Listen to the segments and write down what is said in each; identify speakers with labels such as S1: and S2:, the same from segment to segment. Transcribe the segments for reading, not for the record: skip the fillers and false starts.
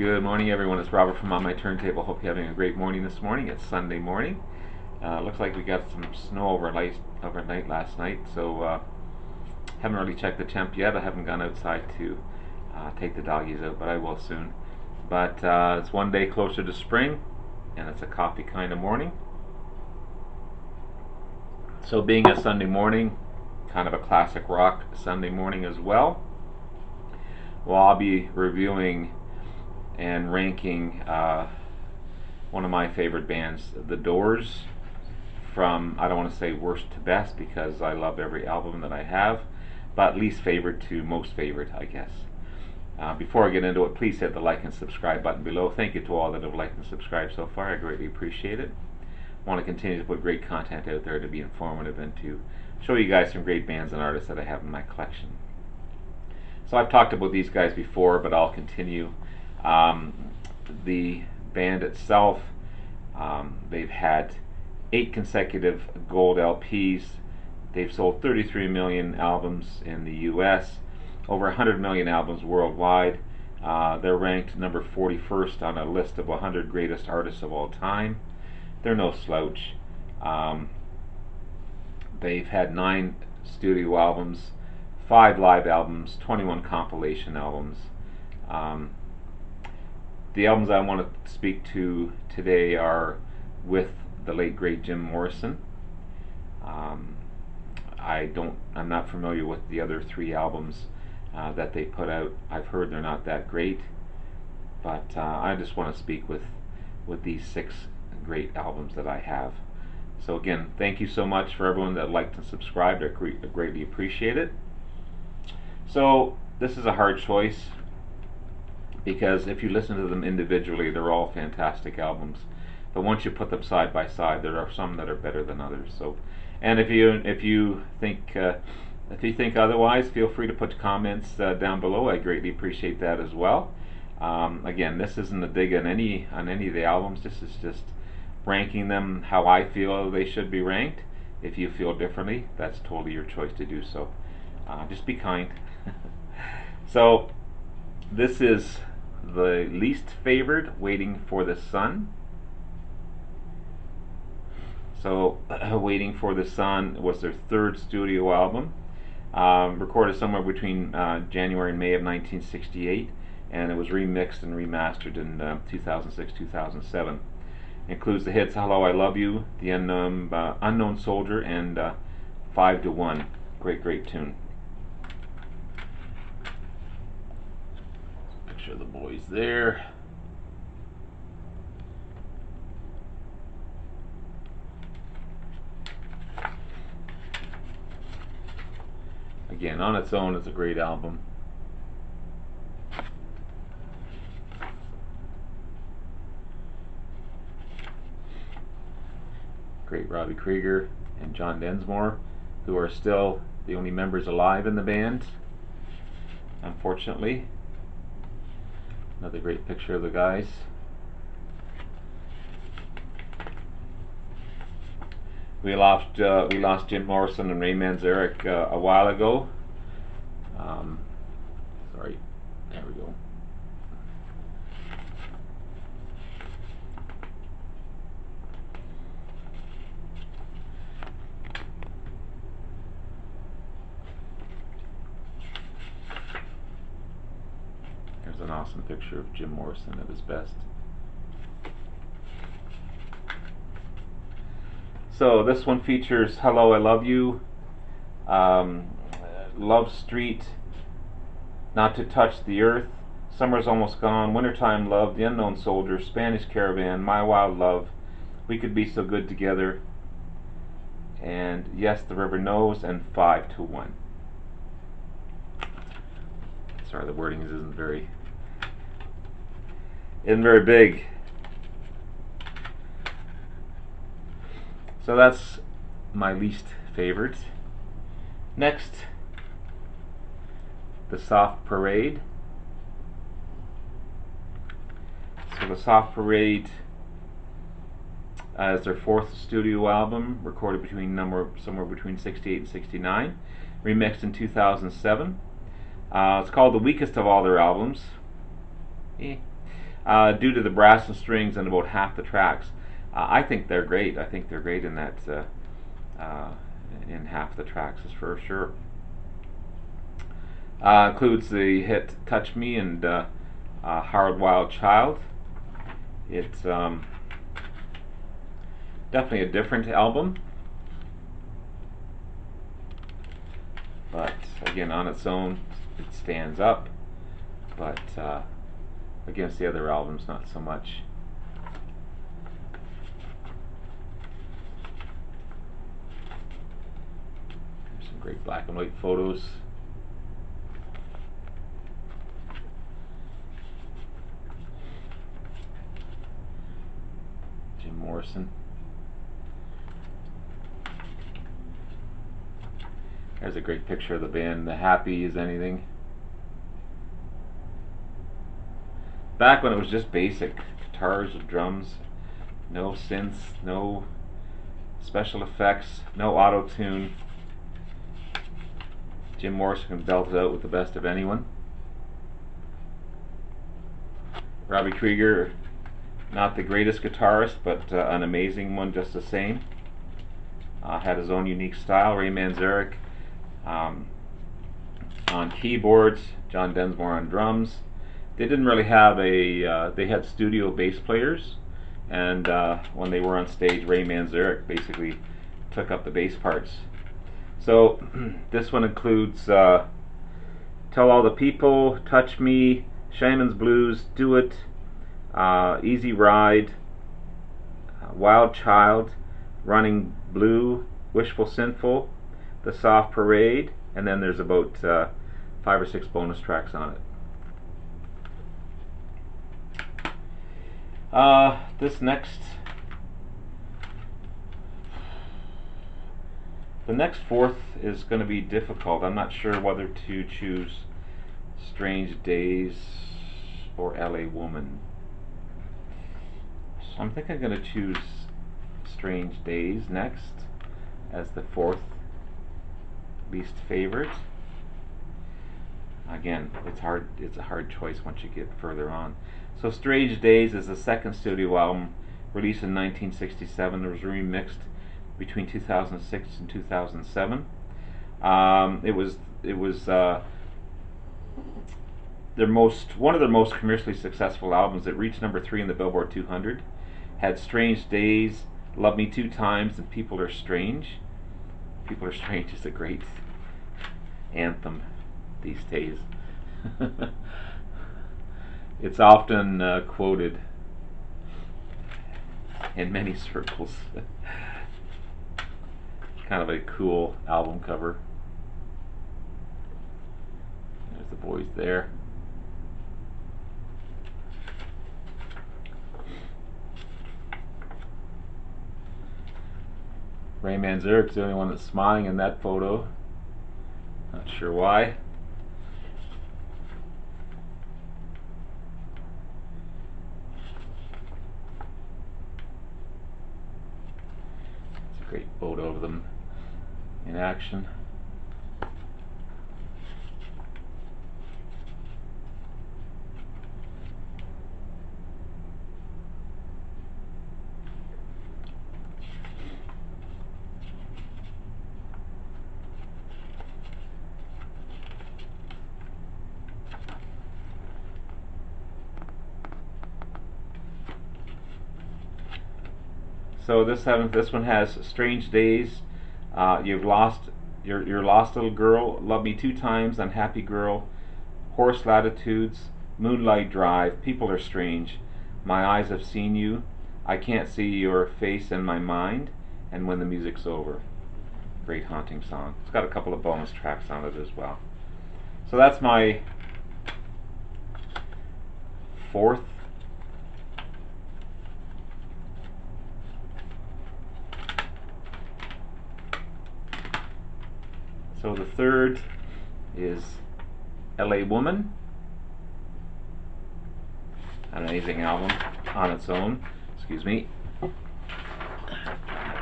S1: Good morning, everyone. It's Robert from On My Turntable. Hope you're having a great morning this morning. It's Sunday morning. Looks like we got some snow overnight last night, so haven't really checked the temp yet. I haven't gone outside to take the doggies out, but I will soon. But it's one day closer to spring, and it's a coffee kind of morning. So being a Sunday morning, kind of a classic rock Sunday morning as well, well, I'll be reviewing and ranking one of my favorite bands, The Doors, from, I don't want to say worst to best because I love every album that I have, but least favorite to most favorite, I guess. Before I get into it, please hit the like and subscribe button below. Thank you to all that have liked and subscribed so far. I greatly appreciate it. I want to continue to put great content out there to be informative and to show you guys some great bands and artists that I have in my collection. So I've talked about these guys before, but I'll continue. The band itself, they've had 8 consecutive gold LPs. They've sold 33 million albums in the US, over 100 million albums worldwide. They're ranked number 41st on a list of 100 greatest artists of all time. They're no slouch. They've had 9 studio albums, 5 live albums, 21 compilation albums. The albums I want to speak to today are with the late great Jim Morrison. I'm not familiar with the other 3 albums that they put out. I've heard they're not that great, but I just want to speak with these 6 great albums that I have. So again, thank you so much for everyone that liked and subscribed. I greatly appreciate it. So this is a hard choice, because if you listen to them individually, they're all fantastic albums. But once you put them side by side, there are some that are better than others. So, and if you think otherwise, feel free to put comments down below. I greatly appreciate that as well. Again, this isn't a dig on any of the albums. This is just ranking them how I feel they should be ranked. If you feel differently, that's totally your choice to do so. Just be kind. So this is the least favored, Waiting for the Sun. So Waiting for the Sun was their 3rd studio album, recorded somewhere between January and May of 1968, and it was remixed and remastered in 2006-2007. Includes the hits Hello, I Love You, The Unknown Soldier, and 5 to 1. Great tune. Picture of the boys there. Again, on its own, it's a great album. Great Robbie Krieger and John Densmore, who are still the only members alive in the band, unfortunately. Another great picture of the guys. We lost Jim Morrison and Ray Manzarek a while ago. Sorry, there we go. There's an awesome picture of Jim Morrison at his best. So this one features Hello, I Love You, Love Street, Not to Touch the Earth, Summer's Almost Gone, Wintertime Love, The Unknown Soldier, Spanish Caravan, My Wild Love, We Could Be So Good Together, and Yes, the River Knows, and 5 to 1. Sorry, the wording isn't very big. So that's my least favorite. Next, The Soft Parade. So The Soft Parade is their 4th studio album, recorded somewhere between 68 and 69, remixed in 2007. It's called the weakest of all their albums. due to the brass and strings and about half the tracks. I think they're great. I think they're great in that in half the tracks is for sure. Includes the hit "Touch Me" and "Hard Wild Child." It's definitely a different album, but again, on its own, it stands up. But against the other albums, not so much. There's some great black and white photos. Jim Morrison. There's a great picture of the band, the happy as anything. Back when it was just basic guitars and drums, no synths, no special effects, no auto-tune. Jim Morrison can belt it out with the best of anyone. Robbie Krieger, not the greatest guitarist, but an amazing one just the same. Had his own unique style. Ray Manzarek on keyboards, John Densmore on drums. They didn't really have a, they had studio bass players, and when they were on stage, Ray Manzarek basically took up the bass parts. So this one includes Tell All the People, Touch Me, Shaman's Blues, Do It, Easy Ride, Wild Child, Running Blue, Wishful Sinful, The Soft Parade, and then there's about 5 or 6 bonus tracks on it. The next fourth is going to be difficult. I'm not sure whether to choose Strange Days or LA Woman. So I think I'm going to choose Strange Days next as the fourth least favorite. Again, it's hard. It's a hard choice once you get further on. So Strange Days is the second studio album released in 1967. It was remixed between 2006 and 2007. It was one of their most commercially successful albums. It reached number 3 in the Billboard 200. Had Strange Days, Love Me Two Times, and People Are Strange. People Are Strange is a great anthem these days. It's often quoted in many circles. Kind of a cool album cover. There's the boys there. Ray Manzarek's the only one that's smiling in that photo. Not sure why. It's a great photo of them in action. So this one has Strange Days, You're Lost Little Girl, Love Me Two Times, Unhappy Girl, Horse Latitudes, Moonlight Drive, People Are Strange, My Eyes Have Seen You, I Can't See Your Face in My Mind, and When the Music's Over. Great haunting song. It's got a couple of bonus tracks on it as well. So that's my fourth. So the third is LA Woman, an amazing album on its own. Excuse me.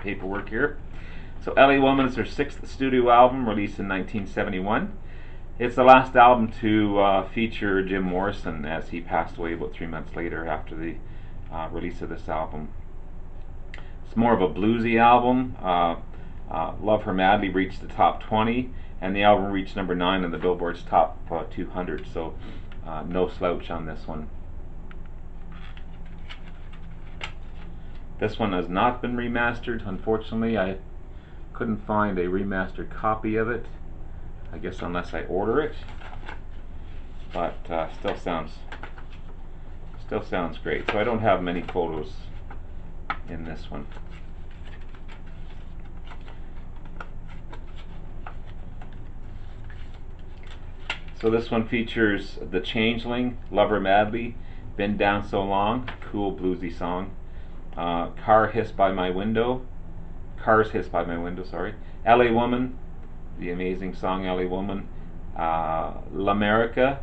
S1: Paperwork here. So LA Woman is their 6th studio album, released in 1971. It's the last album to feature Jim Morrison, as he passed away about 3 months later after the release of this album. It's more of a bluesy album. Love Her Madly reached the top 20, and the album reached number 9 in the Billboard's top 200, so no slouch on this one. This one has not been remastered, unfortunately. I couldn't find a remastered copy of it, I guess, unless I order it, but still sounds great. So I don't have many photos in this one. So this one features The Changeling, Love Her Madly, Been Down So Long, cool bluesy song. Cars Hiss by My Window, sorry. LA Woman, the amazing song LA Woman. L'America,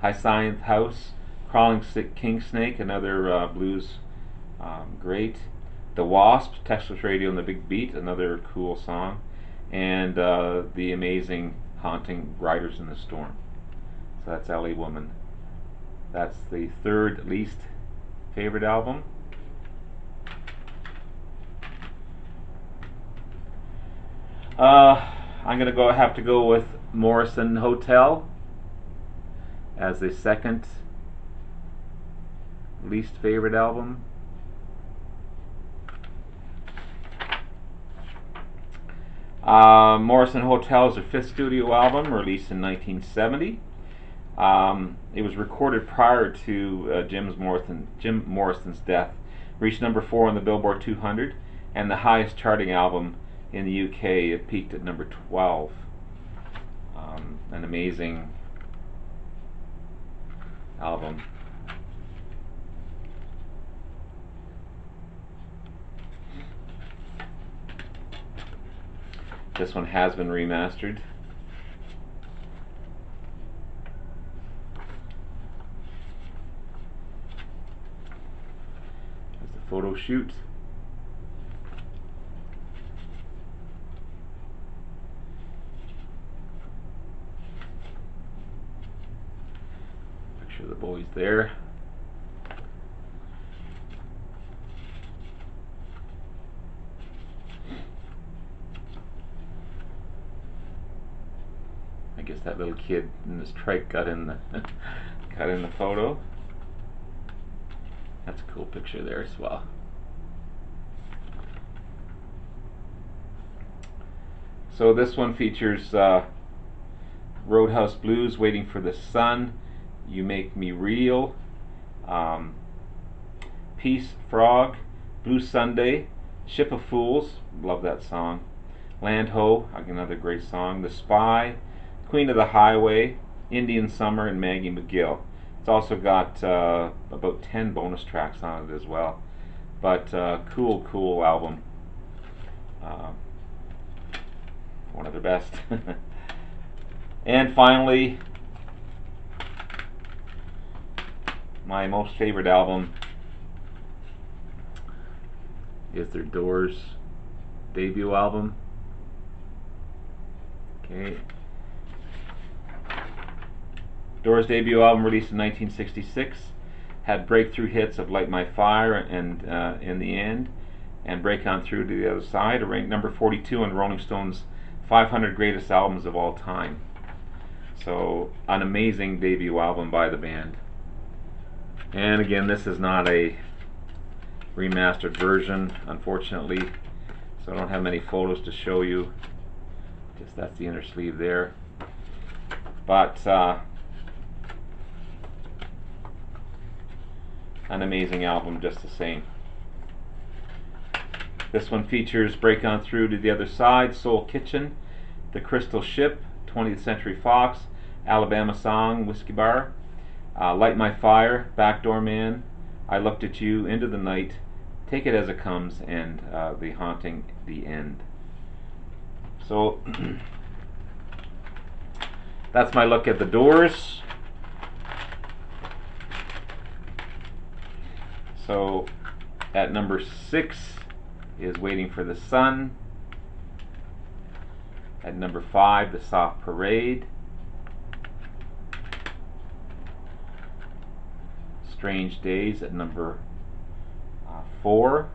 S1: Hyacinth House, Crawling King Snake, another blues great. The Wasp, Texas Radio and the Big Beat, another cool song. And the amazing Haunting Riders in the Storm. So that's LA Woman. That's the third least favorite album. I'm gonna have to go with Morrison Hotel as the second least favorite album. Morrison Hotel is their fifth studio album, released in 1970. It was recorded prior to Jim Morrison's death. Reached number 4 on the Billboard 200, and the highest charting album in the UK. It peaked at number 12. An amazing album. This one has been remastered. There's the photo shoot. Picture of the boys there. I guess that little kid in this trike got in the photo. That's a cool picture there as well. So this one features Roadhouse Blues, Waiting for the Sun, You Make Me Real, Peace Frog, Blue Sunday, Ship of Fools, love that song, Land Ho, another great song, The Spy, Queen of the Highway, Indian Summer, and Maggie McGill. It's also got about 10 bonus tracks on it as well. But cool album. One of the best. And finally, my most favorite album is their Doors debut album. Okay. Doors debut album, released in 1966, had breakthrough hits of Light My Fire and In the End, and Break On Through to the Other Side. It ranked number 42 on Rolling Stone's 500 Greatest Albums of All Time. So, an amazing debut album by the band. And again, this is not a remastered version, unfortunately, so I don't have many photos to show you. Just that's the inner sleeve there. But an amazing album just the same. This one features Break On Through to the Other Side, Soul Kitchen, The Crystal Ship, 20th Century Fox, Alabama Song, Whiskey Bar, Light My Fire, Backdoor Man, I Looked at You, Into the Night, Take It As It Comes, and The Haunting, The End. So that's my look at the Doors. So at number 6 is Waiting for the Sun. At number 5, The Soft Parade. Strange Days at number 4.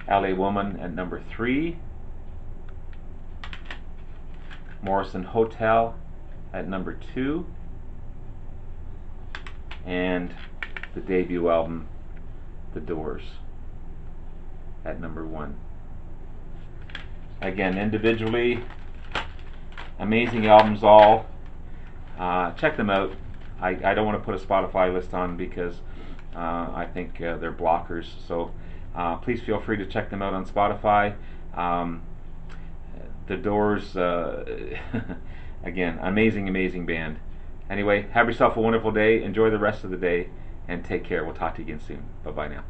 S1: LA Woman at number 3. Morrison Hotel at number 2. And the debut album, The Doors, at number 1. Again, individually, amazing albums all. Check them out. I don't want to put a Spotify list on because I think they're blockers. So please feel free to check them out on Spotify. The Doors, again, amazing band. Anyway, have yourself a wonderful day. Enjoy the rest of the day, and take care. We'll talk to you again soon. Bye-bye now.